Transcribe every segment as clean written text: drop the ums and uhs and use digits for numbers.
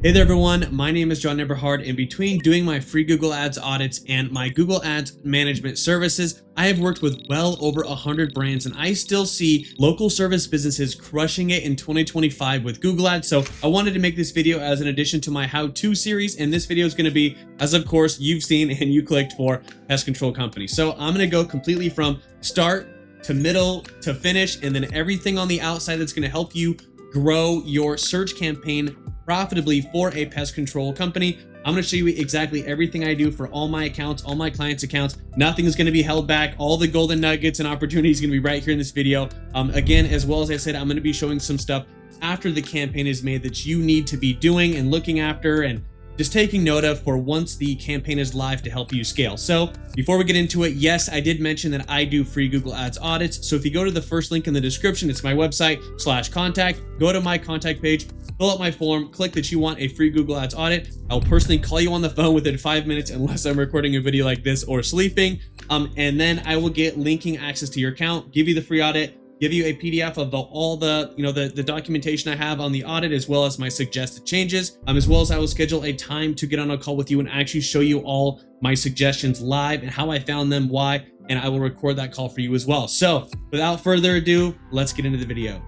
Hey there everyone, my name is John Eberhard, and between doing my free Google Ads audits and my Google Ads management services, I have worked with well over 100 brands, and I still see local service businesses crushing it in 2025 with Google Ads. So I wanted to make this video as an addition to my how-to series, and this video is going to be, as of course you've seen and you clicked for, pest control companies. So I'm going to go completely from start to middle to finish, and then everything on the outside that's going to help you grow your search campaign profitably for a pest control company. I'm going to show you exactly everything I do for all my accounts, all my clients' accounts. Nothing is going to be held back. All the golden nuggets and opportunities are going to be right here in this video. Again, as well as I said, I'm going to be showing some stuff after the campaign is made that you need to be doing and looking after and just taking note of for once the campaign is live to help you scale. So before we get into it, yes, I did mention that I do free Google Ads audits. So if you go to the first link in the description, it's my website /contact, go to my contact page, fill out my form, click that you want a free Google Ads audit. I'll personally call you on the phone within 5 minutes unless I'm recording a video like this or sleeping. And then I will get linking access to your account, give you the free audit, give you a PDF of all the documentation I have on the audit, as well as my suggested changes, as well as I will schedule a time to get on a call with you and actually show you all my suggestions live and how I found them, why, and I will record that call for you as well. So without further ado, let's get into the video.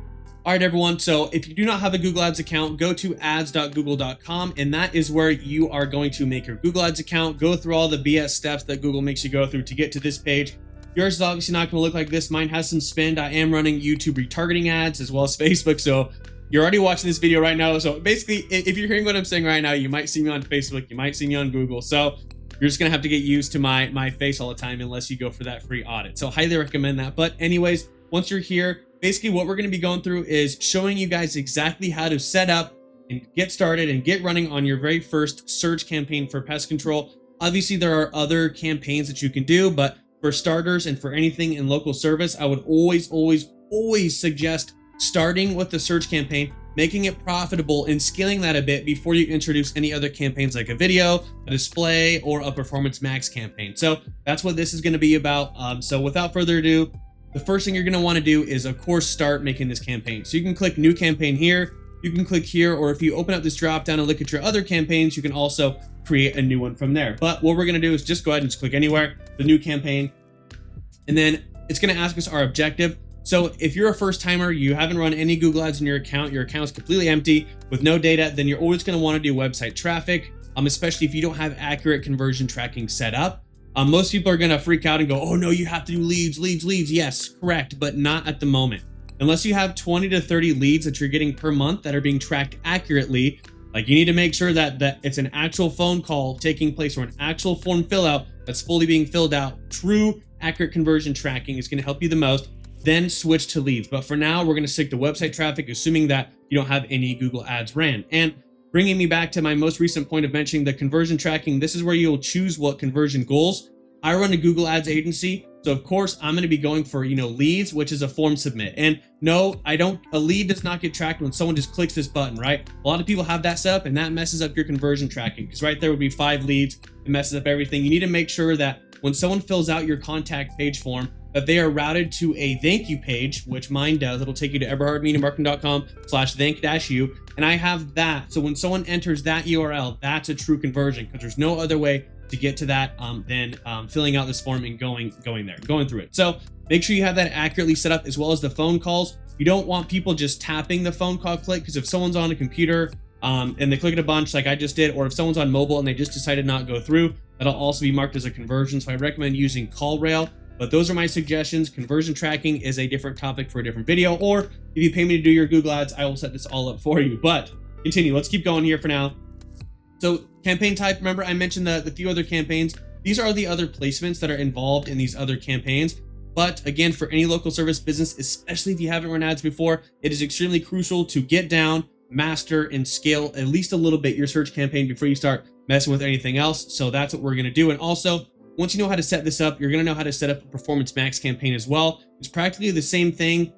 All right, everyone. So if you do not have a Google Ads account, go to ads.google.com, and that is where you are going to make your Google Ads account, go through all the BS steps that Google makes you go through to get to this page. Yours is obviously not going to look like this. Mine has some spend. I am running YouTube retargeting ads as well as Facebook. So you're already watching this video right now. So basically, if you're hearing what I'm saying right now, you might see me on Facebook. You might see me on Google. So you're just going to have to get used to my face all the time unless you go for that free audit. So highly recommend that. But anyways, once you're here, basically what we're going to be going through is showing you guys exactly how to set up and get started and get running on your very first search campaign for pest control. Obviously, there are other campaigns that you can do, but for starters and for anything in local service, I would always suggest starting with the search campaign, making it profitable and scaling that a bit before you introduce any other campaigns like a video, a display, or a performance max campaign. So that's what this is going to be about. So without further ado, the first thing you're going to want to do is, of course, start making this campaign. So you can click new campaign here, you can click here, or if you open up this drop down and look at your other campaigns, you can also create a new one from there. But what we're going to do is just go ahead and just click anywhere, the new campaign, and then it's going to ask us our objective. So if you're a first timer, you haven't run any Google Ads in your account's completely empty with no data, then you're always going to want to do website traffic, especially if you don't have accurate conversion tracking set up. Most people are going to freak out and go, oh no, you have to do leads. Yes, correct, but not at the moment. Unless you have 20 to 30 leads that you're getting per month that are being tracked accurately, like you need to make sure that it's an actual phone call taking place or an actual form fill out that's fully being filled out. True accurate conversion tracking is going to help you the most. Then switch to leads. But for now, we're going to stick to website traffic, assuming that you don't have any Google Ads ran. And bringing me back to my most recent point of mentioning the conversion tracking, this is where you'll choose what conversion goals. I run a Google Ads agency, so of course I'm going to be going for, leads, which is a form submit. And no, a lead does not get tracked when someone just clicks this button, right? A lot of people have that set up and that messes up your conversion tracking, because right there would be 5 leads. It messes up everything. You need to make sure that when someone fills out your contact page form, that they are routed to a thank you page, which mine does. It'll take you to eberhardmediamarketing.com/thank-you. And I have that. So when someone enters that URL, that's a true conversion, because there's no other way to get to that than filling out this form and going through it. So make sure you have that accurately set up, as well as the phone calls. You don't want people just tapping the phone call click, because if someone's on a computer and they click it a bunch like I just did, or if someone's on mobile and they just decided not to go through, that'll also be marked as a conversion. So I recommend using CallRail. But those are my suggestions. Conversion tracking is a different topic for a different video, or if you pay me to do your Google Ads, I will set this all up for you. But continue. Let's keep going here for now. So campaign type, remember I mentioned the few other campaigns. These are the other placements that are involved in these other campaigns. But again, for any local service business, especially if you haven't run ads before, it is extremely crucial to get down, master, and scale at least a little bit your search campaign before you start messing with anything else. So that's what we're going to do. And also, once you know how to set this up, you're going to know how to set up a performance max campaign as well. It's practically the same thing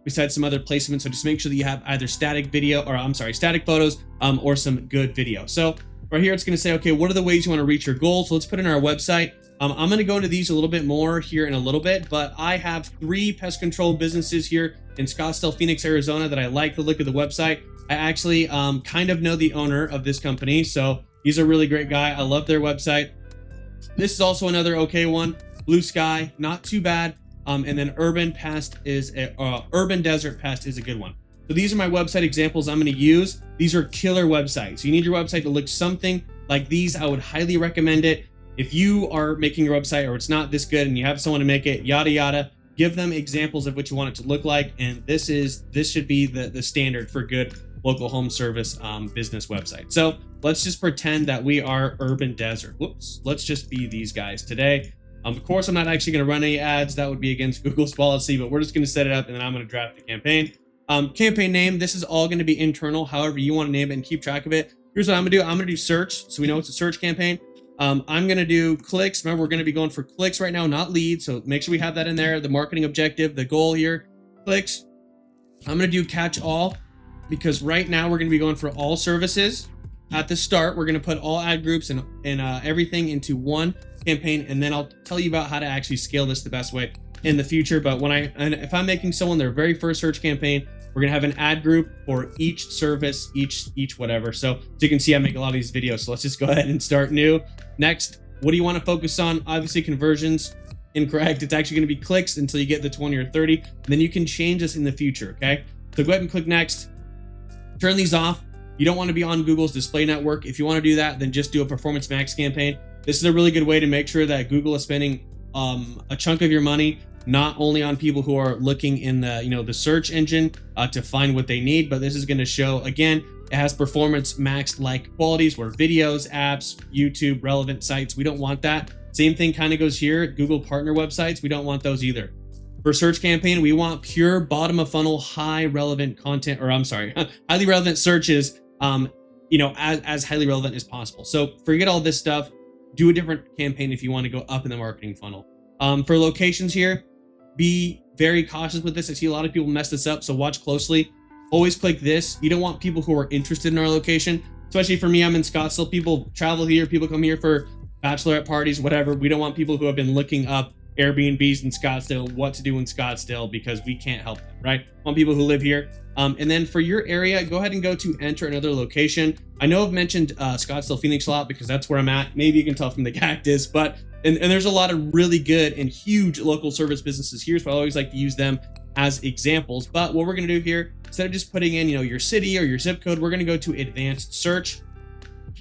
besides some other placements. So just make sure that you have either static photos or some good video. So right here, it's going to say, okay, what are the ways you want to reach your goals? So let's put in our website. I'm going to go into these a little bit more here in a little bit, but I have 3 pest control businesses here in Scottsdale, Phoenix, Arizona that I like the look of the website. I actually kind of know the owner of this company, so he's a really great guy. I love their website. This is also another okay one. Blue Sky, not too bad. And then Urban Desert Pest is a good one. So these are my website examples I'm going to use. These are killer websites. You need your website to look something like these. I would highly recommend it. If you are making your website or it's not this good and you have someone to make it, yada yada, give them examples of what you want it to look like. And this should be the standard for good local home service business website. So let's just pretend that we are Urban Desert. Whoops. Let's just be these guys today. Of course, I'm not actually going to run any ads. That would be against Google's policy, but we're just going to set it up and then I'm going to draft the campaign. Campaign name, this is all going to be internal, however you want to name it and keep track of it. Here's what I'm going to do. I'm going to do search, so we know it's a search campaign. I'm going to do clicks. Remember, we're going to be going for clicks right now, not leads, so make sure we have that in there. The marketing objective, the goal here, clicks. I'm going to do catch all, because right now we're going to be going for all services. At the start, we're going to put all ad groups and everything into one campaign, and then I'll tell you about how to actually scale this the best way in the future. But if I'm making someone their very first search campaign, we're gonna have an ad group for each service, each whatever. So you can see I make a lot of these videos. So let's just go ahead and start new. Next, what do you want to focus on? Obviously conversions, incorrect. It's actually gonna be clicks until you get the 20 or 30. Then you can change this in the future, okay? So go ahead and click next. Turn these off. You don't want to be on Google's display network. If you want to do that, then just do a Performance Max campaign. This is a really good way to make sure that Google is spending a chunk of your money not only on people who are looking in the search engine to find what they need, but this is going to show, again, it has Performance Max like qualities where videos, apps, YouTube, relevant sites, we don't want that. Same thing kind of goes here. Google partner websites, we don't want those either. For search campaign, we want pure bottom of funnel, high relevant content, or I'm sorry, highly relevant searches, as highly relevant as possible. So forget all this stuff. Do a different campaign if you want to go up in the marketing funnel. For locations here, be very cautious with this. I see a lot of people mess this up, so watch closely. Always click this. You don't want people who are interested in our location, especially for me, I'm in Scottsdale. People travel here, people come here for bachelorette parties, whatever. We don't want people who have been looking up Airbnbs in Scottsdale, what to do in Scottsdale, because we can't help them, right? We want people who live here. And then for your area, go ahead and go to enter another location. I know I've mentioned Scottsdale, Phoenix a lot because that's where I'm at. Maybe you can tell from the cactus, but and there's a lot of really good and huge local service businesses here, so I always like to use them as examples. But what we're going to do here, instead of just putting in your city or your zip code, we're going to go to advanced search.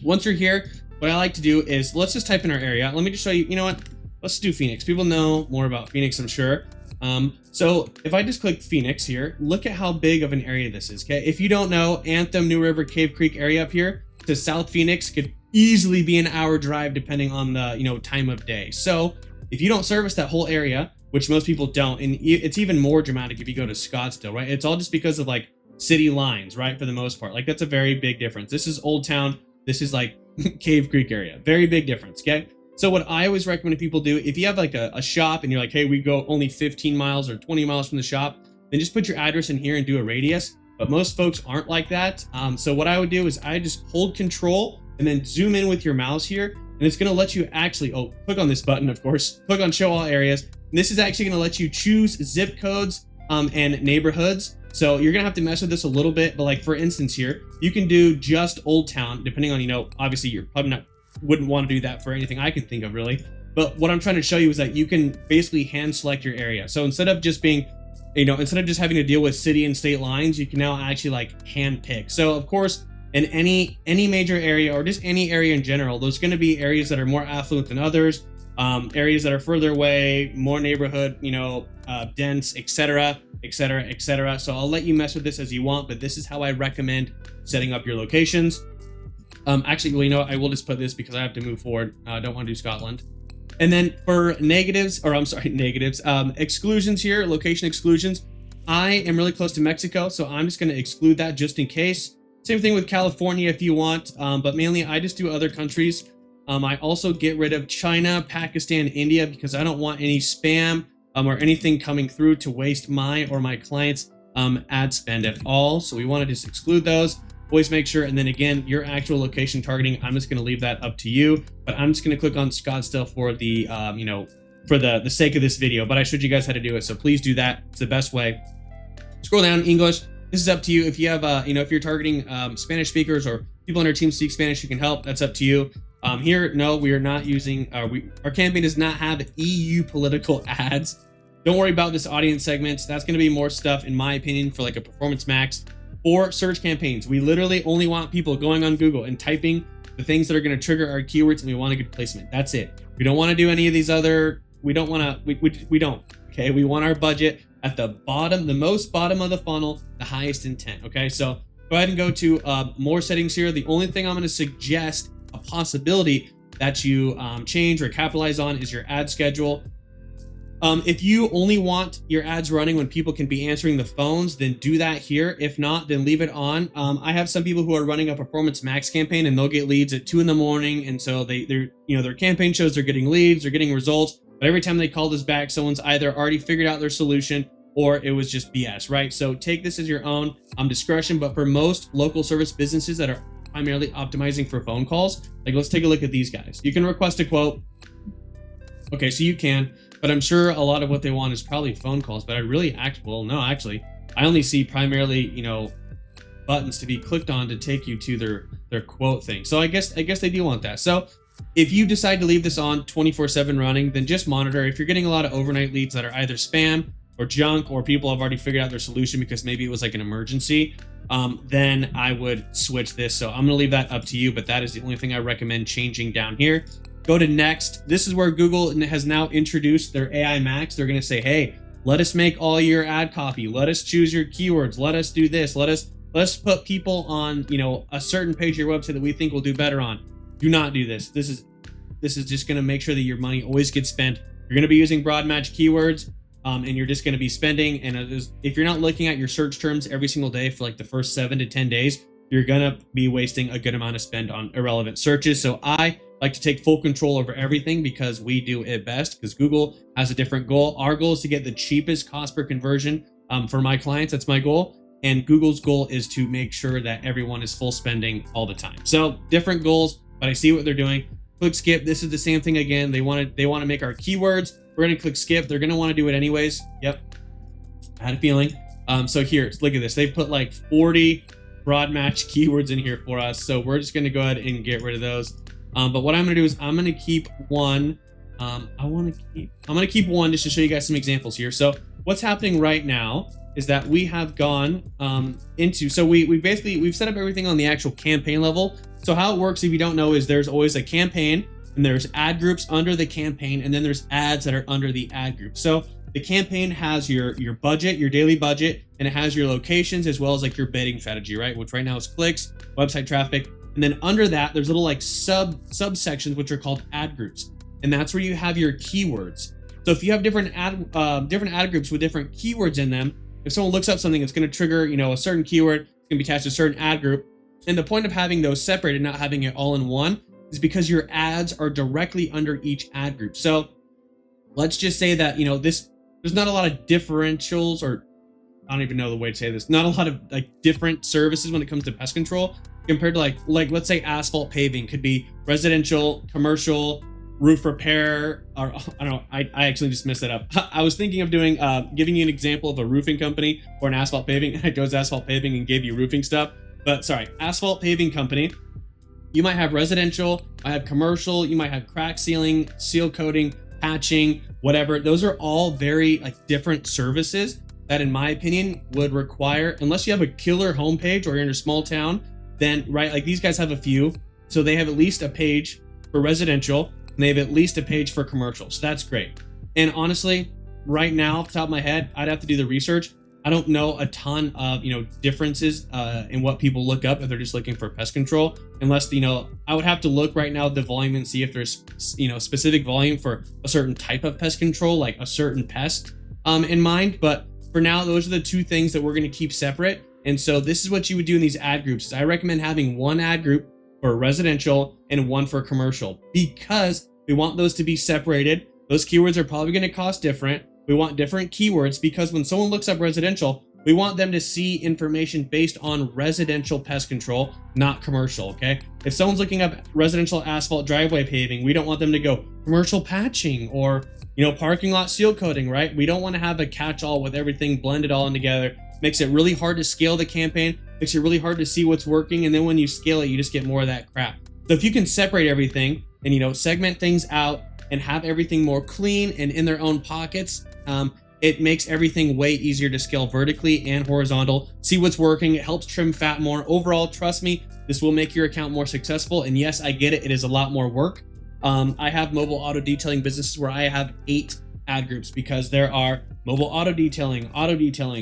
Once you're here, what I like to do is let's just type in our area. Let me just show you. You know what? Let's do Phoenix. People know more about Phoenix, I'm sure. So if I just click Phoenix here, look at how big of an area this is. Okay, if you don't know, Anthem, New River, Cave Creek area up here to South Phoenix could easily be an hour drive depending on the time of day. So if you don't service that whole area, which most people don't, and it's even more dramatic if you go to Scottsdale, right? It's all just because of like city lines, right? For the most part, like that's a very big difference. This is Old Town. This is like Cave Creek area. Very big difference. Okay. So what I always recommend people do, if you have like a shop and you're like, hey, we go only 15 miles or 20 miles from the shop, then just put your address in here and do a radius. But most folks aren't like that. So what I would do is I just hold control and then zoom in with your mouse here. And it's going to let you actually, click on this button, of course, click on show all areas. And this is actually going to let you choose zip codes and neighborhoods. So you're going to have to mess with this a little bit. But like, for instance here, you can do just Old Town, depending on, obviously you're probably wouldn't want to do that for anything I can think of really. But what I'm trying to show you is that you can basically hand select your area. So instead of just being, instead of just having to deal with city and state lines, you can now actually like hand pick. So of course, in any major area or just any area in general, there's going to be areas that are more affluent than others, areas that are further away, more neighborhood, dense, etc., etc., etc. So I'll let you mess with this as you want, but this is how I recommend setting up your locations. Actually, I will just put this because I have to move forward. I don't want to do Scotland. And then for exclusions here, location exclusions. I am really close to Mexico, so I'm just going to exclude that just in case. Same thing with California if you want, but mainly I just do other countries. I also get rid of China, Pakistan, India because I don't want any spam or anything coming through to waste my or my clients' ad spend at all. So we want to just exclude those. Always make sure, and then again, your actual location targeting, I'm just going to leave that up to you, but I'm just going to click on Scottsdale for the, for the sake of this video, but I showed you guys how to do it, so please do that. It's the best way. Scroll down, English. This is up to you. If you have, if you're targeting Spanish speakers or people on our team speak Spanish, you can help. That's up to you. Here, no, we are not using, our campaign does not have EU political ads. Don't worry about this audience segments. That's going to be more stuff, in my opinion, for like a performance max or search campaigns. We literally only want people going on Google and typing the things that are going to trigger our keywords, and we want a good placement. That's it. We don't want to do any of these other, we don't, okay? We want our budget at the bottom, the most bottom of the funnel, the highest intent, okay? So go ahead and go to more settings here. The only thing I'm going to suggest, a possibility that you change or capitalize on, is your ad schedule. If you only want your ads running when people can be answering the phones, then do that here. If not, then leave it on. I have some people who are running a performance max campaign, and they'll get leads at 2 a.m. And so their campaign shows they're getting leads, they're getting results. But every time they call this back, someone's either already figured out their solution or it was just BS, right? So take this as your own discretion. But for most local service businesses that are primarily optimizing for phone calls, like let's take a look at these guys. You can request a quote. Okay, so you can, but I'm sure a lot of what they want is probably phone calls. But I really I only see primarily, buttons to be clicked on to take you to their quote thing. So I guess they do want that. So if you decide to leave this on 24/7 running, then just monitor. If you're getting a lot of overnight leads that are either spam or junk, or people have already figured out their solution because maybe it was like an emergency, then I would switch this. So I'm going to leave that up to you, but that is the only thing I recommend changing down here. Go to next. This is where Google has now introduced their AI Max. They're going to say, hey, let us make all your ad copy. Let us choose your keywords. Let us do this. Let's put people on, a certain page of your website that we think will do better on. Do not do this. This is just going to make sure that your money always gets spent. You're going to be using broad match keywords, and you're just going to be spending. And if you're not looking at your search terms every single day for like the first 7 to 10 days, you're going to be wasting a good amount of spend on irrelevant searches. So I like to take full control over everything because we do it best, because Google has a different goal. Our goal is to get the cheapest cost per conversion for my clients. That's my goal. And Google's goal is to make sure that everyone is full spending all the time. So different goals, but I see what they're doing. Click skip. This is the same thing again. They want to make our keywords. We're going to click skip. They're going to want to do it anyways. Yep. I had a feeling. So here, look at this. They put like 40 broad match keywords in here for us. So we're just going to go ahead and get rid of those. But what I'm going to do is I'm going to keep one. I'm going to keep one just to show you guys some examples here. So what's happening right now is that we have gone so we've set up everything on the actual campaign level. So how it works, if you don't know, is there's always a campaign, and there's ad groups under the campaign, and then there's ads that are under the ad group. So the campaign has your budget, your daily budget, and it has your locations as well as like your bidding strategy, right? Which right now is clicks, website traffic. And then under that, there's little like subsections, which are called ad groups. And that's where you have your keywords. So if you have different ad groups with different keywords in them, if someone looks up something, it's going to trigger, a certain keyword. It's going to be attached to a certain ad group. And the point of having those separated, not having it all in one, is because your ads are directly under each ad group. So let's just say that, there's not a lot of differentials, or I don't even know the way to say this, not a lot of like different services when it comes to pest control compared to like let's say asphalt paving could be residential, commercial, roof repair, or I don't know, I actually just messed that up. I was thinking of doing giving you an example of a roofing company or an asphalt paving, and I chose asphalt paving and gave you roofing stuff. But sorry, asphalt paving company. You might have residential, I have commercial, you might have crack sealing, seal coating, patching, whatever. Those are all very like different services that, in my opinion, would require, unless you have a killer homepage or you're in a small town, then right, like these guys have a few. So they have at least a page for residential, and they have at least a page for commercial. So that's great. And honestly, right now, off the top of my head, I'd have to do the research. I don't know a ton of, differences in what people look up if they're just looking for pest control, unless, I would have to look right now at the volume and see if there's, specific volume for a certain type of pest control, like a certain pest in mind. But for now, those are the two things that we're going to keep separate. And so this is what you would do in these ad groups. I recommend having one ad group for residential and one for commercial, because we want those to be separated. Those keywords are probably going to cost different. We want different keywords because when someone looks up residential, we want them to see information based on residential pest control, not commercial, okay? If someone's looking up residential asphalt driveway paving, we don't want them to go commercial patching or, parking lot seal coating, right? We don't want to have a catch-all with everything blended all in together. makes it really hard to scale the campaign, makes it really hard to see what's working. And then when you scale it, you just get more of that crap. So if you can separate everything and, you know, segment things out and have everything more clean and in their own pockets, it makes everything way easier to scale vertically and horizontal. See what's working. It helps trim fat more. Overall, trust me, this will make your account more successful. And yes, I get it. It is a lot more work. I have mobile auto detailing businesses where I have 8 ad groups because there are mobile auto detailing,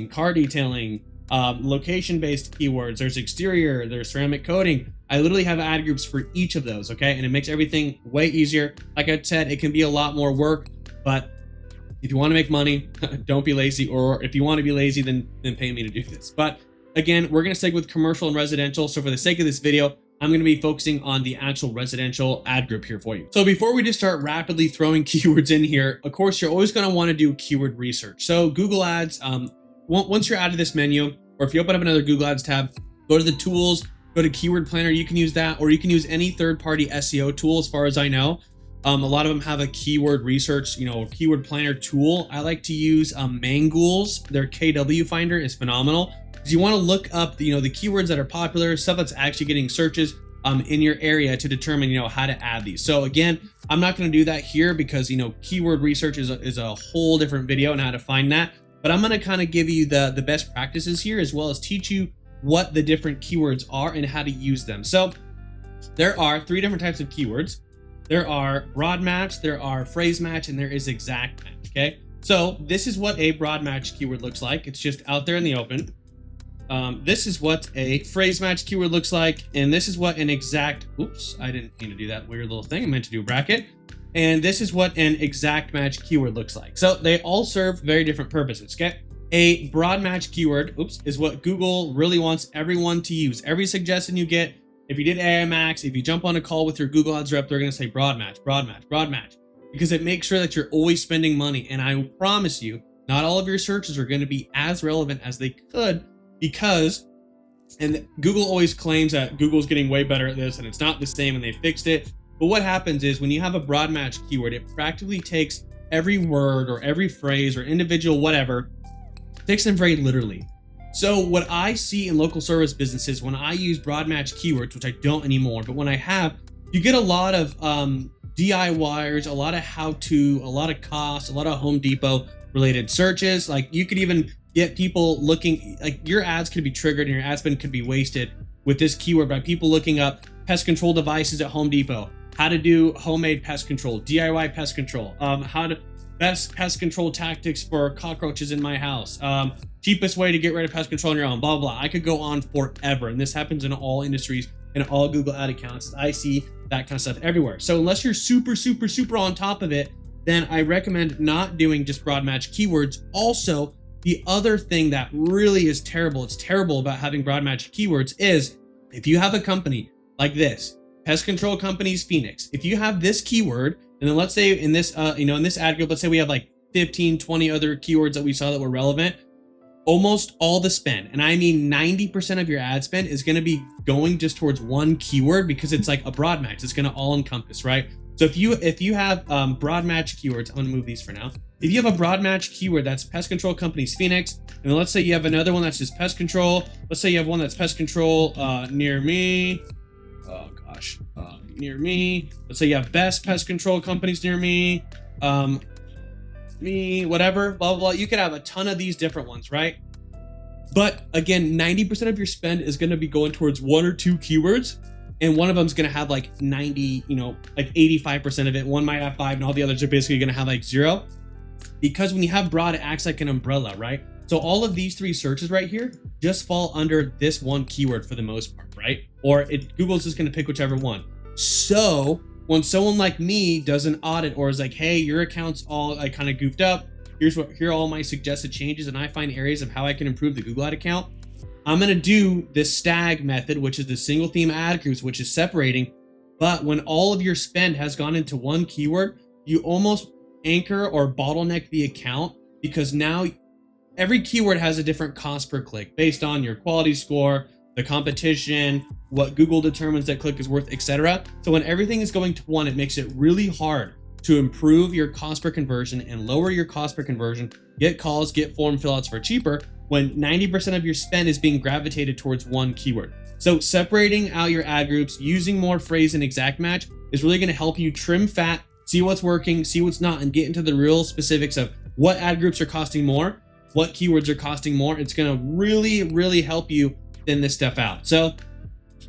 car detailing, location-based keywords. There's exterior, there's ceramic coating. I literally have ad groups for each of those, okay? And it makes everything way easier. Like I said, it can be a lot more work, but if you want to make money, don't be lazy. Or if you want to be lazy, then pay me to do this. But again, we're going to stick with commercial and residential. So for the sake of this video, I'm going to be focusing on the actual residential ad group here for you. So before we just start rapidly throwing keywords in here, of course, you're always going to want to do keyword research. So Google Ads, once you're out of this menu, or if you open up another Google Ads tab, go to the tools, go to Keyword Planner. You can use that, or you can use any third-party SEO tool as far as I know. A lot of them have a keyword research, you know, keyword planner tool. I like to use Mangools. Their KW finder is phenomenal because you want to look up, you know, the keywords that are popular, stuff that's actually getting searches in your area to determine, you know, how to add these. So again, I'm not going to do that here because, you know, keyword research is a whole different video on how to find that. But I'm going to kind of give you the best practices here, as well as teach you what the different keywords are and how to use them. So there are 3 different types of keywords. There are broad match, there are phrase match, and there is exact match, okay? So this is what a broad match keyword looks like. It's just out there in the open. This is what a phrase match keyword looks like, and this is what an exact, oops, I didn't mean to do that weird little thing. I meant to do a bracket. And this is what an exact match keyword looks like. So they all serve very different purposes, okay? A broad match keyword, oops, is what Google really wants everyone to use. Every suggestion you get, if you did AI Max, if you jump on a call with your Google Ads rep, they're going to say broad match, broad match, broad match, because it makes sure that you're always spending money. And I promise you, not all of your searches are going to be as relevant as they could, because, and Google always claims that Google's getting way better at this and it's not the same and they fixed it. But what happens is when you have a broad match keyword, it practically takes every word or every phrase or individual whatever, takes them very literally. So what I see in local service businesses when I use broad match keywords, which I don't anymore, but when I have, you get a lot of DIYers, a lot of how-to, a lot of costs, a lot of Home Depot related searches. Like you could even get people looking, like your ads could be triggered and your ad spend could be wasted with this keyword by people looking up pest control devices at Home Depot, how to do homemade pest control, DIY pest control, how to best pest control tactics for cockroaches in my house, cheapest way to get rid of pest control on your own, blah, blah, blah. I could go on forever. And this happens in all industries and all Google ad accounts. I see that kind of stuff everywhere. So unless you're super, super, super on top of it, then I recommend not doing just broad match keywords. Also, the other thing that really is terrible, it's terrible about having broad match keywords is if you have a company like this, Pest Control Companies Phoenix, if you have this keyword, and then let's say in this, in this ad group, let's say we have like 15, 20 other keywords that we saw that were relevant, almost all the spend, and I mean 90% of your ad spend is going to be going just towards one keyword because it's like a broad match. It's going to all encompass, right? So if you have broad match keywords, I'm going to move these for now. If you have a broad match keyword that's Pest Control Companies Phoenix, and then let's say you have another one that's just pest control. Let's say you have one that's pest control near me. Oh gosh, near me. Let's say you have best pest control companies near me. Me, whatever, blah, blah, blah. You could have a ton of these different ones, right? But again, 90% of your spend is going to be going towards 1 or 2 keywords. And one of them is going to have like 90, like 85% of it. One might have 5 and all the others are basically going to have like 0. Because when you have broad, it acts like an umbrella, right? So all of these 3 searches right here just fall under this one keyword for the most part, right? Or Google's just going to pick whichever one. So when someone like me does an audit or is like, hey, your account's all like kind of goofed up, here are all my suggested changes, and I find areas of how I can improve the Google ad account, I'm going to do the STAG method, which is the single theme ad groups, which is separating. But when all of your spend has gone into one keyword, you almost anchor or bottleneck the account, because now every keyword has a different cost per click based on your quality score, the competition, what Google determines that click is worth, etc. So when everything is going to one, it makes it really hard to improve your cost per conversion and lower your cost per conversion, get calls, get form fill outs for cheaper, when 90% of your spend is being gravitated towards one keyword. So separating out your ad groups, using more phrase and exact match is really going to help you trim fat, see what's working, see what's not, and get into the real specifics of what ad groups are costing more, what keywords are costing more. It's going to really, really help you thin this stuff out. So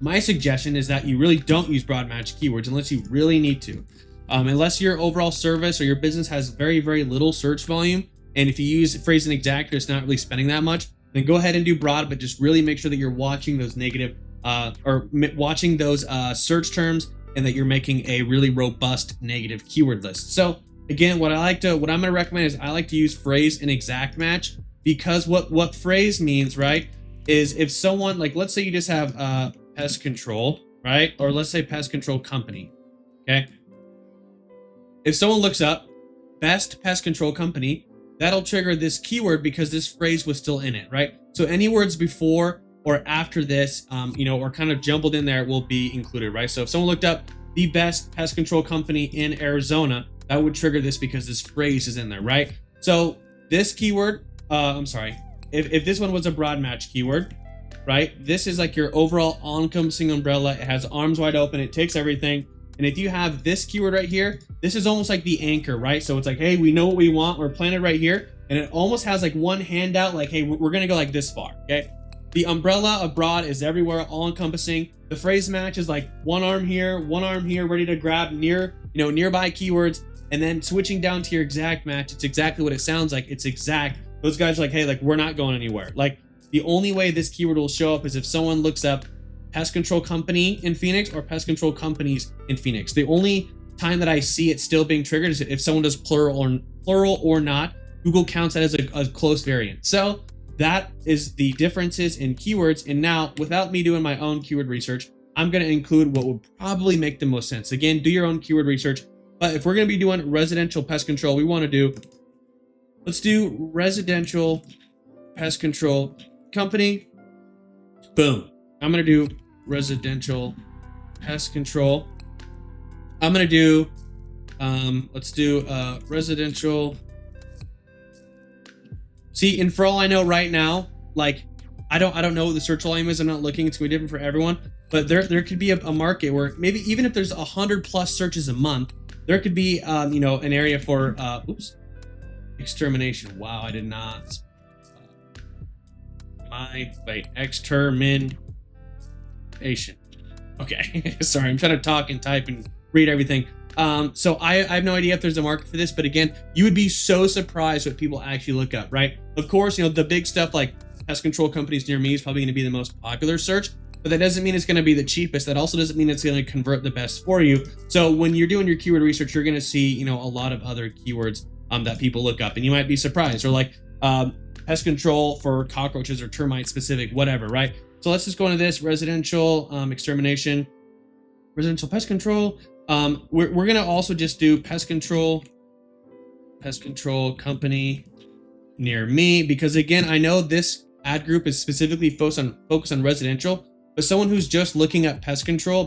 my suggestion is that you really don't use broad match keywords unless you really need to. Unless your overall service or your business has very, very little search volume, and if you use phrase and exact, it's not really spending that much, then go ahead and do broad, but just really make sure that you're watching those negative watching those search terms, and that you're making a really robust negative keyword list. So again, what I'm going to recommend is I like to use phrase and exact match, because what phrase means, right, is if someone, like, let's say you just have pest control, right? Or let's say pest control company, okay? If someone looks up best pest control company, that'll trigger this keyword because this phrase was still in it, right? So any words before or after this, or kind of jumbled in there will be included, right? So if someone looked up the best pest control company in Arizona, that would trigger this because this phrase is in there, right? So this keyword, if this one was a broad match keyword, right? This is like your overall all-encompassing umbrella. It has arms wide open. It takes everything. And if you have this keyword right here, this is almost like the anchor, right? So it's like, hey, we know what we want. We're planted right here. And it almost has like one handout, like, hey, we're going to go like this far, okay? The umbrella of broad is everywhere, all encompassing. The phrase match is like one arm here, ready to grab nearby keywords. And then switching down to your exact match, it's exactly what it sounds like. It's exact. Those guys are like, hey, like, we're not going anywhere. Like, the only way this keyword will show up is if someone looks up pest control company in Phoenix or pest control companies in Phoenix. The only time that I see it still being triggered is if someone does plural or not. Google counts that as a close variant. So that is the differences in keywords. And now, without me doing my own keyword research, I'm going to include what would probably make the most sense. Again, do your own keyword research. But if we're going to be doing residential pest control, let's do residential pest control company. Boom. I'm going to do residential pest control. I'm going to do, let's do residential. See, and for all I know right now, like, I don't know what the search volume is. I'm not looking. It's going to be different for everyone. But there could be a market where maybe even if there's 100 plus searches a month, there could be, an area for, extermination. Wow, I did not. Extermination. Okay, sorry, I'm trying to talk and type and read everything. So I have no idea if there's a market for this, but again, you would be so surprised what people actually look up, right? Of course, the big stuff like pest control companies near me is probably going to be the most popular search, but that doesn't mean it's going to be the cheapest. That also doesn't mean it's going to convert the best for you. So when you're doing your keyword research, you're going to see, a lot of other keywords that people look up, and you might be surprised. Or like pest control for cockroaches or termite specific, whatever, right? So let's just go into this residential extermination, residential pest control. We're going to also just do pest control company near me, because again, I know this ad group is specifically focused on residential, but someone who's just looking at pest control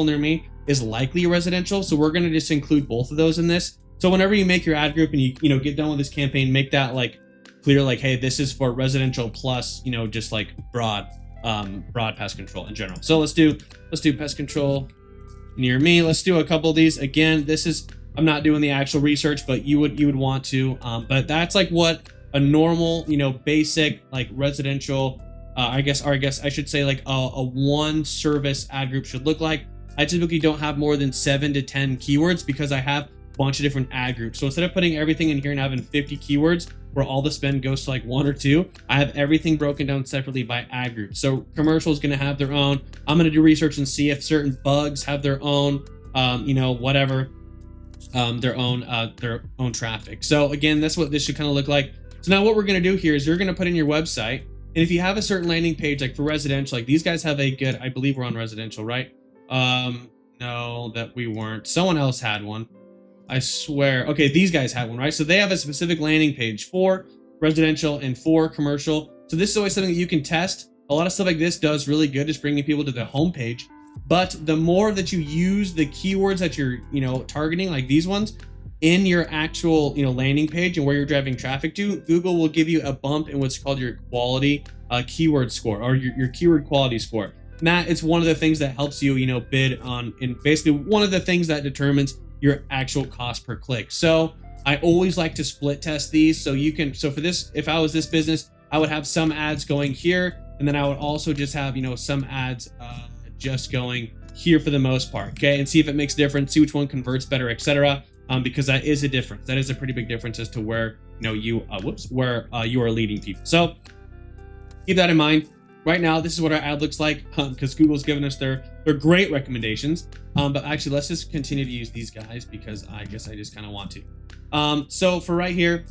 near me is likely residential. So we're going to just include both of those in this. So whenever you make your ad group and you get done with this campaign, make that like clear, like, hey, this is for residential plus, just like broad pest control in general. So let's do pest control near me. Let's do a couple of these. Again, I'm not doing the actual research, but you would want to, but that's like what a normal, basic, like residential, I guess I should say like a one service ad group should look like. I typically don't have more than 7 to 10 keywords because I have a bunch of different ad groups. So instead of putting everything in here and having 50 keywords where all the spend goes to like 1 or 2, I have everything broken down separately by ad group. So commercial is going to have their own. I'm going to do research and see if certain bugs have their own, their own traffic. So again, that's what this should kind of look like. So now what we're going to do here is you're going to put in your website. And if you have a certain landing page, like for residential, like these guys have a good, I believe we're on residential, right? No, that we weren't. Someone else had one. I swear. Okay, these guys have one, right? So they have a specific landing page for residential and for commercial. So this is always something that you can test. A lot of stuff like this does really good, just bringing people to the homepage. But the more that you use the keywords that you're, targeting, like these ones, in your actual, landing page and where you're driving traffic to, Google will give you a bump in what's called your quality keyword score, or your keyword quality score. And that it's one of the things that helps you, bid on, and basically one of the things that determines your actual cost per click. So I always like to split test these. So for this, if I was this business, I would have some ads going here, and then I would also just have, some ads just going here for the most part. Okay. And see if it makes a difference, see which one converts better, etc. Because that is a difference. That is a pretty big difference as to where, you are leading people. So keep that in mind. Right now, this is what our ad looks like, because Google's given us their great recommendations. But actually, let's just continue to use these guys because I guess I just kind of want to. So for right here,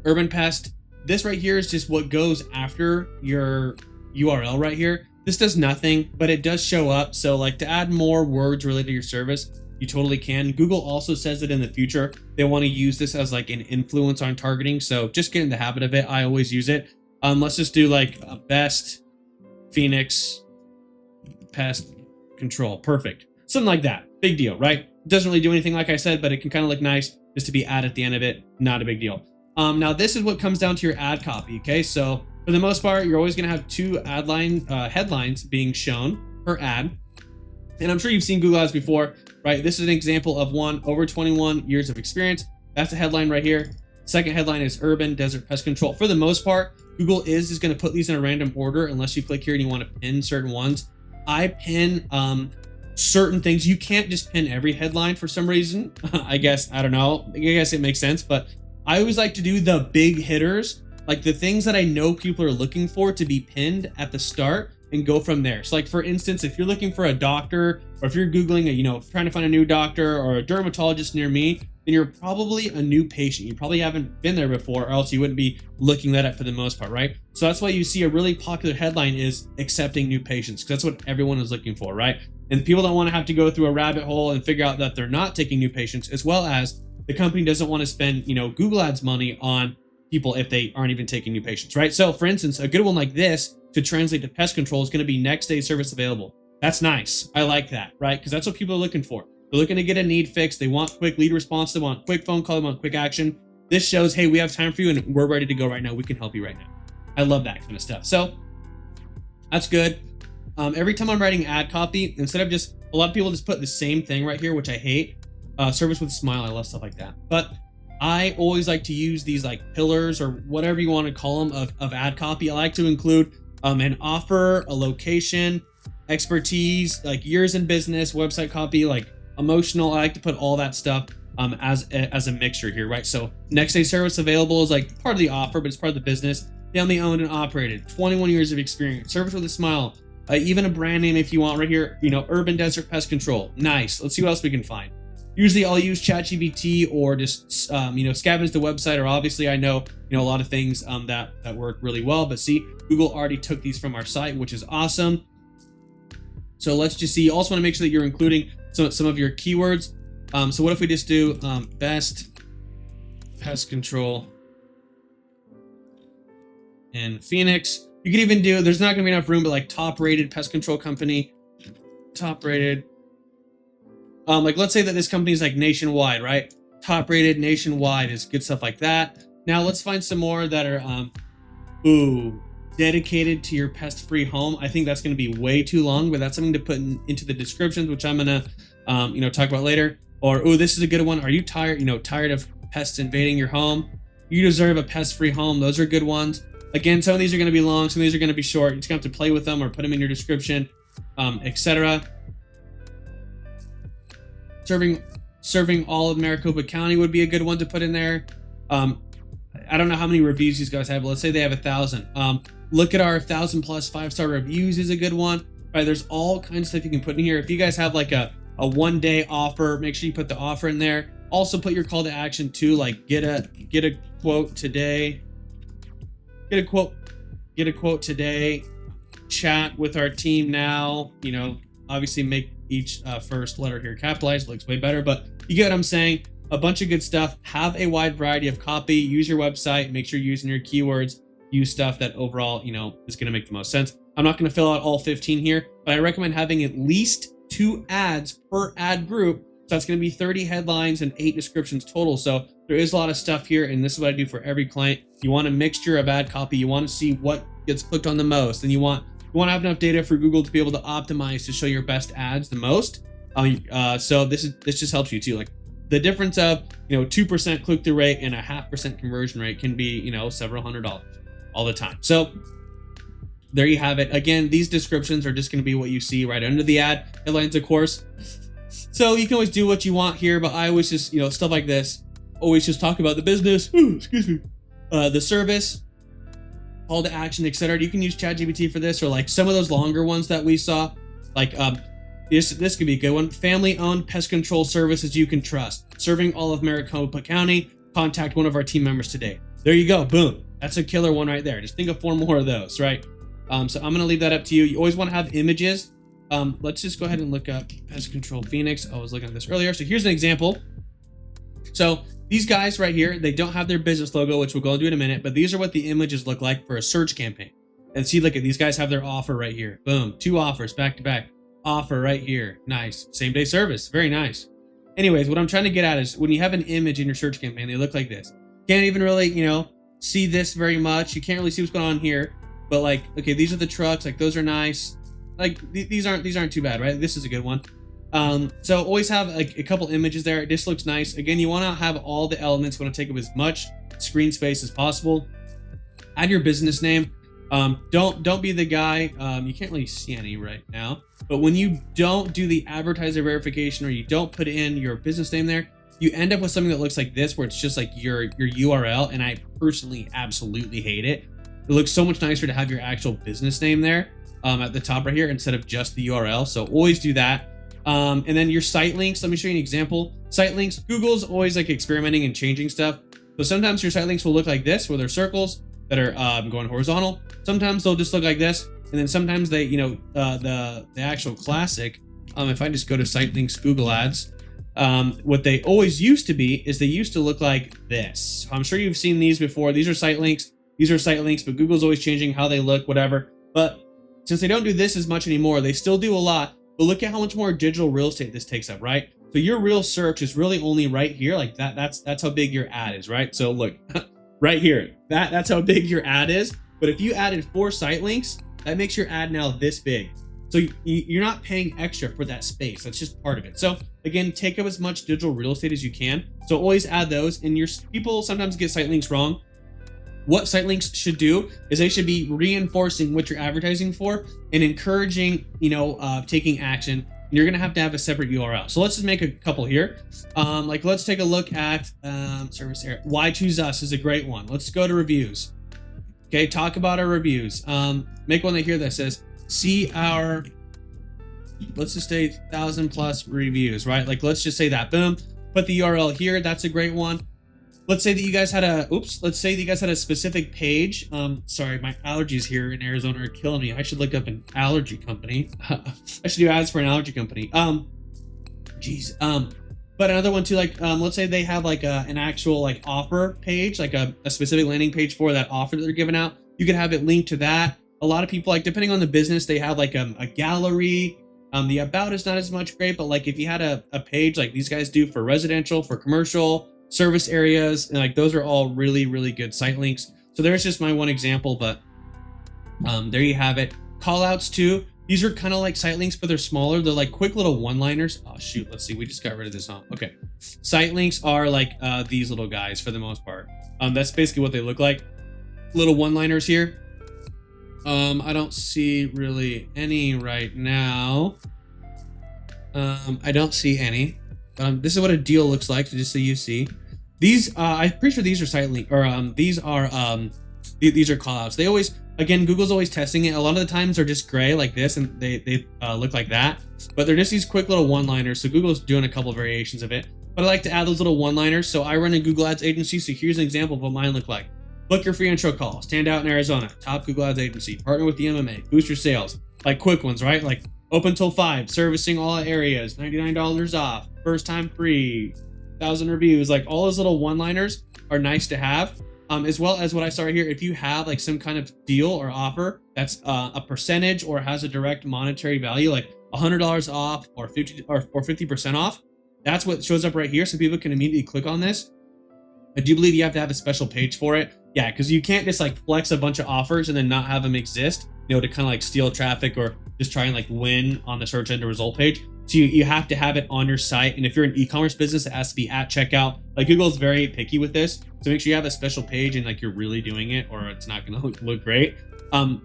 Urban Pest, this right here is just what goes after your URL right here. This does nothing, but it does show up. So like to add more words related to your service, you totally can. Google also says that in the future, they want to use this as like an influence on targeting. So just get in the habit of it. I always use it. Let's just do like a Best, Phoenix, Pest Control. Perfect. Something like that. Big deal, right? It doesn't really do anything like I said, but it can kind of look nice just to be ad at the end of it. Not a big deal. Now this is what comes down to your ad copy. Okay. So for the most part, you're always going to have two headlines being shown per ad. And I'm sure you've seen Google Ads before, right? This is an example of one over 21 years of experience. That's a headline right here. Second headline is Urban Desert Pest Control. For the most part, Google is just going to put these in a random order unless you click here and you want to pin certain ones. I pin certain things. You can't just pin every headline for some reason. I guess, I don't know. I guess it makes sense, but I always like to do the big hitters, like the things that I know people are looking for to be pinned at the start and go from there. So like for instance, if you're looking for a doctor, or if you're Googling trying to find a new doctor or a dermatologist near me, then you're probably a new patient. You probably haven't been there before, or else you wouldn't be looking that up for the most part, right? So that's why you see a really popular headline is accepting new patients, because that's what everyone is looking for, right? And people don't want to have to go through a rabbit hole and figure out that they're not taking new patients, as well as the company doesn't want to spend, Google Ads money on people if they aren't even taking new patients, right? So for instance, a good one like this to translate to pest control is going to be next day service available. That's nice. I like that, right? Because that's what people are looking for. They're looking to get a need fixed. They want quick lead response. They want quick phone call. They want quick action. This shows, hey, we have time for you and we're ready to go right now. We can help you right now. I love that kind of stuff. So that's good. Every time I'm writing ad copy, instead of just, a lot of people just put the same thing right here, which I hate. Service with a smile. I love stuff like that. But I always like to use these like pillars or whatever you want to call them of ad copy. I like to include an offer, a location, expertise, like years in business, website copy, like emotional. I like to put all that stuff as a mixture here, right? So next day service available is like part of the offer, but it's part of the business. Family owned and operated, 21 years of experience, service with a smile, even a brand name if you want right here, Urban Desert Pest Control. Nice. Let's see what else we can find. Usually I'll use ChatGPT or just, scavenge the website, or obviously I know, a lot of things that work really well, but see, Google already took these from our site, which is awesome. So let's just see. You also want to make sure that you're including some of your keywords. So what if we just do Best Pest Control in Phoenix? You can even do, there's not going to be enough room, but like top rated pest control company, top rated. Like let's say that this company is like nationwide, right? Top rated nationwide is good stuff like that. Now let's find some more that are, dedicated to your pest-free home. I think that's going to be way too long, but that's something to put into the descriptions, which I'm going to, talk about later. Or, this is a good one. Are you tired of pests invading your home? You deserve a pest-free home. Those are good ones. Again, some of these are going to be long. Some of these are going to be short. You're just going to have to play with them or put them in your description, etc. Serving all of Maricopa County would be a good one to put in there. I don't know how many reviews these guys have, but let's say they have 1,000. Look at our 1,000 plus 5-star reviews is a good one. Right, there's all kinds of stuff you can put in here. If you guys have like a 1-day offer, make sure you put the offer in there. Also put your call to action too, like get a quote today. Get a quote today. Chat with our team now. Obviously make each first letter here capitalized. Looks way better, but you get what I'm saying. A bunch of good stuff. Have a wide variety of copy. Use your website. Make sure you're using your keywords. Use stuff that overall, is going to make the most sense. I'm not going to fill out all 15 here, but I recommend having at least 2 ads per ad group So that's going to be 30 headlines and 8 descriptions total. So there is a lot of stuff here, and this is what I do for every client. You want a mixture of ad copy. You want to see what gets clicked on the most, and you want to have enough data for Google to be able to optimize to show your best ads the most. So this just helps you too. Like the difference of 2% click-through rate and a 0.5% conversion rate can be several $100s all the time. So there you have it. Again, these descriptions are just going to be what you see right under the ad headlines, of course. So you can always do what you want here, but I always just stuff like this. Always just talk about the business. Excuse me. The service, call to action, etc. You can use ChatGPT for this, or like some of those longer ones that we saw, like this could be a good one. Family-owned pest control services you can trust, serving all of Maricopa County. Contact one of our team members today. There you go. Boom. That's a killer one right there. Just think of 4 more of those, right? So I'm gonna leave that up to you. You always want to have images. Let's just go ahead and look up pest control Phoenix. I was looking at this earlier. So here's an example. So these guys right here, they don't have their business logo, which we'll go into in a minute, but these are what the images look like for a search campaign. And see, look at these guys have their offer right here. Boom, 2 offers back to back. Offer right here. Nice. Same day service. Very nice. Anyways, what I'm trying to get at is when you have an image in your search campaign, they look like this. Can't even really, see this very much. You can't really see what's going on here. But like, okay, these are the trucks. Like those are nice. Like these aren't too bad, right? This is a good one. So always have like a couple images there. This looks nice. Again, you want to have all the elements. You want to take up as much screen space as possible. Add your business name. Don't be the guy. You can't really see any right now. But when you don't do the advertiser verification, or you don't put in your business name there, you end up with something that looks like this, where it's just like your URL. And I personally absolutely hate it. It looks so much nicer to have your actual business name there at the top right here instead of just the URL. So always do that. And then your site links. Let me show you an example. Site links. Google's always like experimenting and changing stuff. So sometimes your site links will look like this, where they're circles that are going horizontal. Sometimes they'll just look like this, and then sometimes they, the actual classic. If I just go to site links, Google Ads, what they always used to be is they used to look like this. I'm sure you've seen these before. These are site links. These are site links, but Google's always changing how they look, whatever. But since they don't do this as much anymore, they still do a lot. But look at how much more digital real estate this takes up, right? So your real search is really only right here, like that. That's how big your ad is, right? So look, right here, that's how big your ad is. But if you added 4 site links, that makes your ad now this big. So you're not paying extra for that space. That's just part of it. So again, take up as much digital real estate as you can. So always add those. And your people sometimes get site links wrong. What site links should do is they should be reinforcing what you're advertising for and encouraging, taking action. And you're going to have a separate URL. So let's just make a couple here. Let's take a look at service area. Why choose us is a great one. Let's go to reviews. Okay, talk about our reviews. Make one here that says, see our, let's just say 1,000+ reviews, right? Like, let's just say that. Boom. Put the URL here. That's a great one. Let's say that you guys had a specific page. Sorry, my allergies here in Arizona are killing me. I should look up an allergy company. I should do ads for an allergy company. But another one too, let's say they have an actual offer page, like a specific landing page for that offer that they're giving out. You could have it linked to that. A lot of people, depending on the business, they have a gallery. The about is not as much great, but if you had a page like these guys do for residential, for commercial, service areas, and those are all really, really good site links. So there's just my one example, but there you have it. Call outs too. These are kind of like site links, but they're smaller. They're like quick little one-liners. Oh shoot, let's see. We just got rid of this on. Okay. Site links are these little guys for the most part. That's basically what they look like. Little one-liners here. I don't see really any right now. I don't see any. This is what a deal looks like, just so you see. These, I'm pretty sure these are site link, or these are callouts. They always, again, Google's always testing it. A lot of the times they're just gray like this, and they look like that. But they're just these quick little one-liners. So Google's doing a couple of variations of it. But I like to add those little one-liners. So I run a Google Ads agency. So here's an example of what mine look like. Book your free intro call. Stand out in Arizona. Top Google Ads agency. Partner with the MMA. Boost your sales. Quick ones, right? Open till 5. Servicing all areas. $99 off. First time free. 1,000 reviews. All those little one-liners are nice to have. As well as what I saw right here. If you have some kind of deal or offer that's a percentage or has a direct monetary value, $100 off or 50% off, That's what shows up right here. So people can immediately click on this. I do believe you have to have a special page for it. Yeah, because you can't just like flex a bunch of offers and then not have them exist, to kind of like steal traffic or just try and like win on the search engine result page. So you have to have it on your site. And if you're an e-commerce business, it has to be at checkout. Like Google's very picky with this. So make sure you have a special page and like you're really doing it, or it's not going to look great.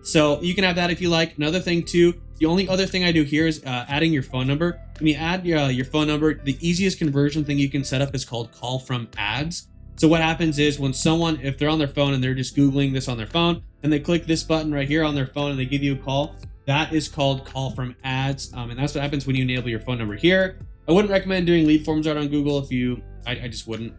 So you can have that if you like. Another thing too, the only other thing I do here is adding your phone number. When you add your phone number, the easiest conversion thing you can set up is called call from ads. So what happens is when someone, if they're on their phone and they're just Googling this on their phone and they click this button right here on their phone and they give you a call, that is called call from ads. And that's what happens when you enable your phone number here. I wouldn't recommend doing lead forms out on Google I just wouldn't.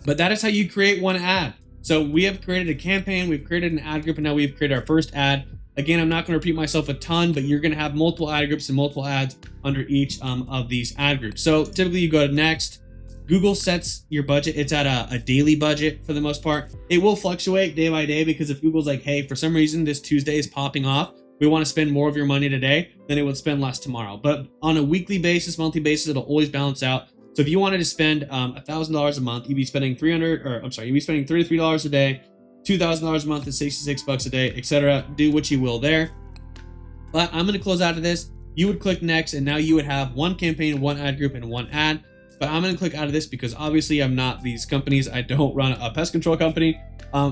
But that is how you create one ad. So we have created a campaign, we've created an ad group, and now we've created our first ad. Again, I'm not going to repeat myself a ton, but you're going to have multiple ad groups and multiple ads under each of these ad groups. So typically you go to next. Google sets your budget. It's at a daily budget for the most part. It will fluctuate day by day because if Google's like, hey, for some reason this Tuesday is popping off, we want to spend more of your money today, then it would spend less tomorrow. But on a weekly basis, monthly basis, it'll always balance out. So if you wanted to spend $1,000 a month, you'd be spending $33 a day, $2,000 a month is $66 a day, etc. Do what you will there. But I'm going to close out of this. You would click next, and now you would have one campaign, one ad group, and one ad. But I'm going to click out of this because obviously I'm not these companies. I don't run a pest control company.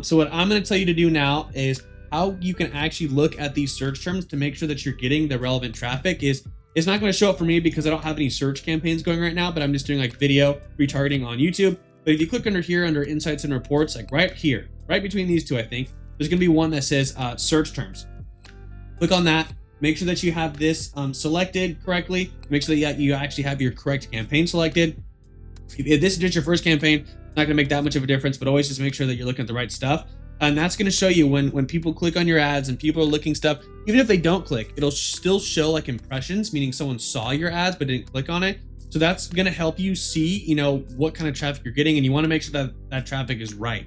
So what I'm going to tell you to do now is how you can actually look at these search terms to make sure that you're getting the relevant traffic. It's not going to show up for me because I don't have any search campaigns going right now, but I'm just doing like video retargeting on YouTube. But if you click under here, under insights and reports, like right here, right between these two, I think there's going to be one that says search terms. Click on that. Make sure that you have this selected correctly. Make sure that you actually have your correct campaign selected. If this is just your first campaign, it's not going to make that much of a difference, but always just make sure that you're looking at the right stuff. And that's going to show you when people click on your ads and people are looking stuff, even if they don't click, it'll still show like impressions, meaning someone saw your ads but didn't click on it. So that's going to help you see, what kind of traffic you're getting, and you want to make sure that that traffic is right.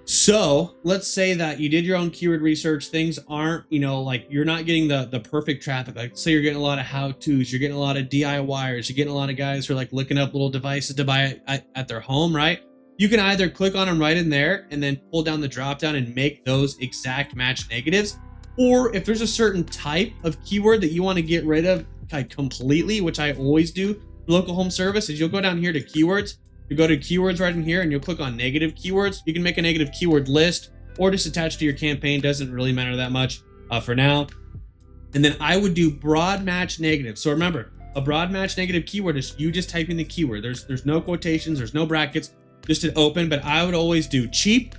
So let's say that you did your own keyword research. Things aren't, like you're not getting the perfect traffic. Like say you're getting a lot of how-tos, you're getting a lot of DIYers, you're getting a lot of guys who are like looking up little devices to buy at their home, right? You can either click on them right in there and then pull down the drop down and make those exact match negatives. Or if there's a certain type of keyword that you want to get rid of like completely, which I always do, local home service, is you'll go down here to keywords. You go to keywords right in here and you'll click on negative keywords. You can make a negative keyword list or just attach to your campaign. Doesn't really matter that much for now. And then I would do broad match negative. So remember, a broad match negative keyword is you just typing the keyword. There's no quotations, there's no brackets, just an open. But I would always do cheap.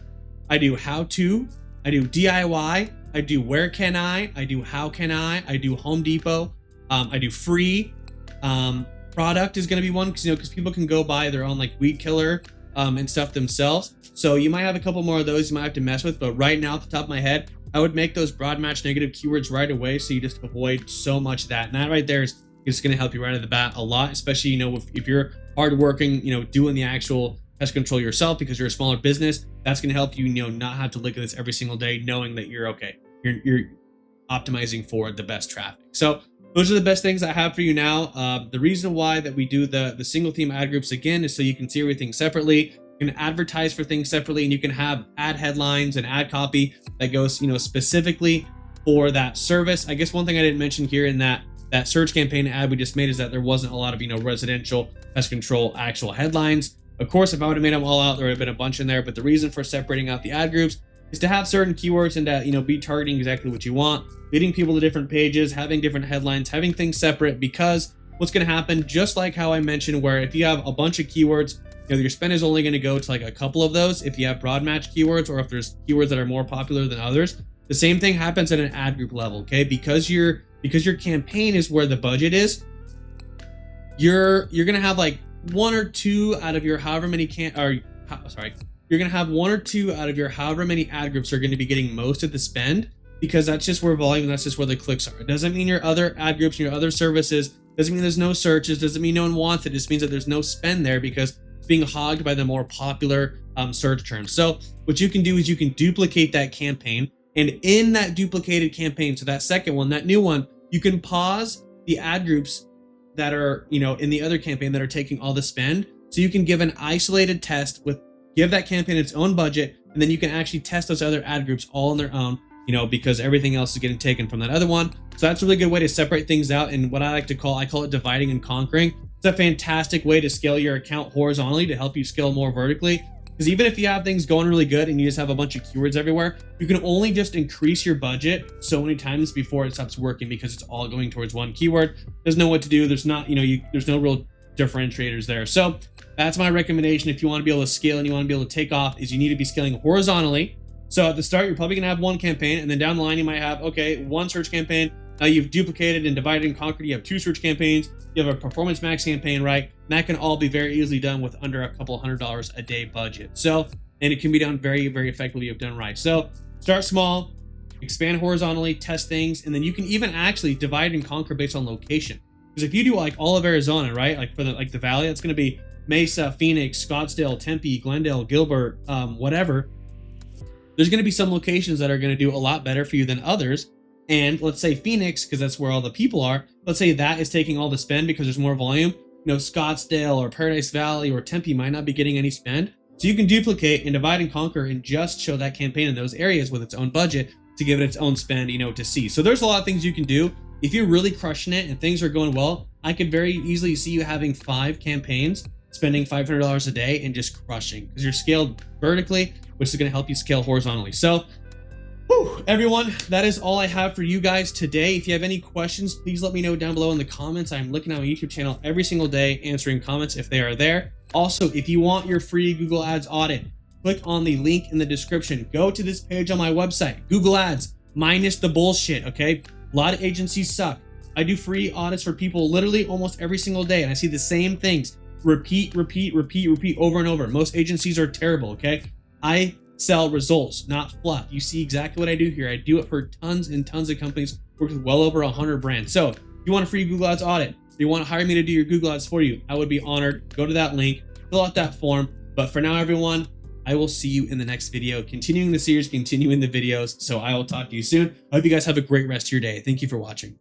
I do how to. I do DIY. I do where can I do how can I do Home Depot. I do free. Product is going to be one because people can go buy their own like weed killer and stuff themselves. So you might have a couple more of those you might have to mess with. But right now, off the top of my head, I would make those broad match negative keywords right away, so you just avoid so much of that. And that right there is just going to help you right at the bat a lot, especially if you're hardworking, doing the actual pest control yourself because you're a smaller business. That's going to help you, not have to look at this every single day, knowing that you're okay. You're optimizing for the best traffic. So those are the best things I have for you now. The reason why that we do the single theme ad groups again is so you can see everything separately. You can advertise for things separately, and you can have ad headlines and ad copy that goes, specifically for that service. I guess one thing I didn't mention here in that search campaign ad we just made is that there wasn't a lot of, residential pest control actual headlines. Of course, if I would have made them all out, there would have been a bunch in there. But the reason for separating out the ad groups is to have certain keywords and to, be targeting exactly what you want, leading people to different pages, having different headlines, having things separate, because what's going to happen, just like how I mentioned, where if you have a bunch of keywords, your spend is only going to go to like a couple of those if you have broad match keywords, or if there's keywords that are more popular than others. The same thing happens at an ad group level, okay? Because your campaign is where the budget is, you're going to have like one or two out of your however many you're going to have one or two out of your however many ad groups are going to be getting most of the spend, because that's just where volume, that's just where the clicks are. It doesn't mean your other ad groups and your other services, doesn't mean there's no searches, doesn't mean no one wants it. It just means that there's no spend there because it's being hogged by the more popular search terms. So what you can do is you can duplicate that campaign, and in that duplicated campaign, so that second one, that new one, you can pause the ad groups that are, you know, in the other campaign that are taking all the spend. So you can give an isolated test give that campaign its own budget, and then you can actually test those other ad groups all on their own, you know, because everything else is getting taken from that other one. So that's a really good way to separate things out. And what I call it dividing and conquering. It's a fantastic way to scale your account horizontally to help you scale more vertically. Because even if you have things going really good and you just have a bunch of keywords everywhere, you can only just increase your budget so many times before it stops working, because it's all going towards one keyword. There's no what to do. There's not, you know, there's no real differentiators there. So that's my recommendation. If you want to be able to scale and you want to be able to take off, is you need to be scaling horizontally. So at the start, you're probably going to have one campaign, and then down the line, you might have, okay, one search campaign. Now you've duplicated and divided and conquered. You have two search campaigns. You have a performance max campaign, right? And that can all be very easily done with under a couple $100 a day budget. So, and it can be done very, very effectively if done right. So start small, expand horizontally, test things, and then you can even actually divide and conquer based on location. Because if you do like all of Arizona, right? Like for the valley, that's going to be Mesa, Phoenix, Scottsdale, Tempe, Glendale, Gilbert, whatever. There's going to be some locations that are going to do a lot better for you than others. And let's say Phoenix, because that's where all the people are, let's say that is taking all the spend because there's more volume. You know, Scottsdale or Paradise Valley or Tempe might not be getting any spend. So you can duplicate and divide and conquer and just show that campaign in those areas with its own budget to give it its own spend, you know, to see. So there's a lot of things you can do. If you're really crushing it and things are going well, I could very easily see you having 5 campaigns, spending $500 a day and just crushing, because you're scaled vertically, which is going to help you scale horizontally. So everyone, that is all I have for you guys today. If you have any questions, please let me know down below in the comments. I'm looking at my YouTube channel every single day, answering comments if they are there. Also, if you want your free Google Ads audit, click on the link in the description. Go to this page on my website, Google Ads, minus the bullshit, okay? A lot of agencies suck. I do free audits for people literally almost every single day, and I see the same things. Repeat over and over. Most agencies are terrible, okay? I sell results, not fluff. You see exactly what I do here. I do it for tons and tons of companies, work with well over 100 brands. So if you want a free Google Ads audit, if you want to hire me to do your Google Ads for you, I would be honored. Go to that link, fill out that form. But for now, everyone, I will see you in the next video, continuing the series, continuing the videos. So I will talk to you soon. I hope you guys have a great rest of your day. Thank you for watching.